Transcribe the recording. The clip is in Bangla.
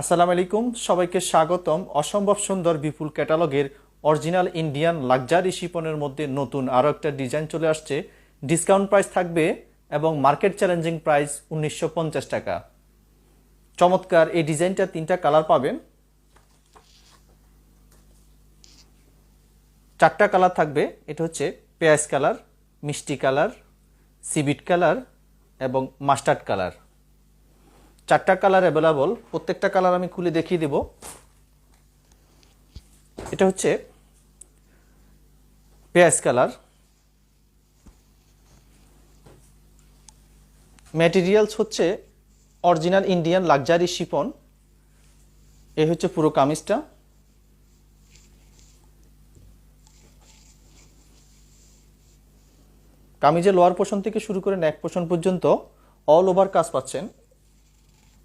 আসসালামু আলাইকুম, সবাইকে স্বাগতম। অসম্ভব সুন্দর বিপুল ক্যাটালগের অরিজিনাল ইন্ডিয়ান লাক্সারি শিপনের মধ্যে নতুন আরও একটা ডিজাইন চলে আসছে। ডিসকাউন্ট প্রাইস থাকবে এবং মার্কেট চ্যালেঞ্জিং প্রাইস 1950 টাকা। চমৎকার এই ডিজাইনটা 3টা কালার পাবেন, 4টা কালার থাকবে। এটা হচ্ছে পেঁয়াজ কালার, মিষ্টি কালার, সিবিট কালার এবং মাস্টার্ড কালার। 4টা কালার অ্যাভেলেবল। প্রত্যেকটা কালার আমি খুলে দেখিয়ে দেব। এটা হচ্ছে পেঁয়াজ কালার, ম্যাটেরিয়ালস হচ্ছে অরিজিনাল ইন্ডিয়ান লাক্সারি শিফন। এই হচ্ছে পুরো কামিজটা। কামিজের লোয়ার পোর্শন থেকে শুরু করে নেক পোর্শন পর্যন্ত অল ওভার কাজ পাচ্ছেন।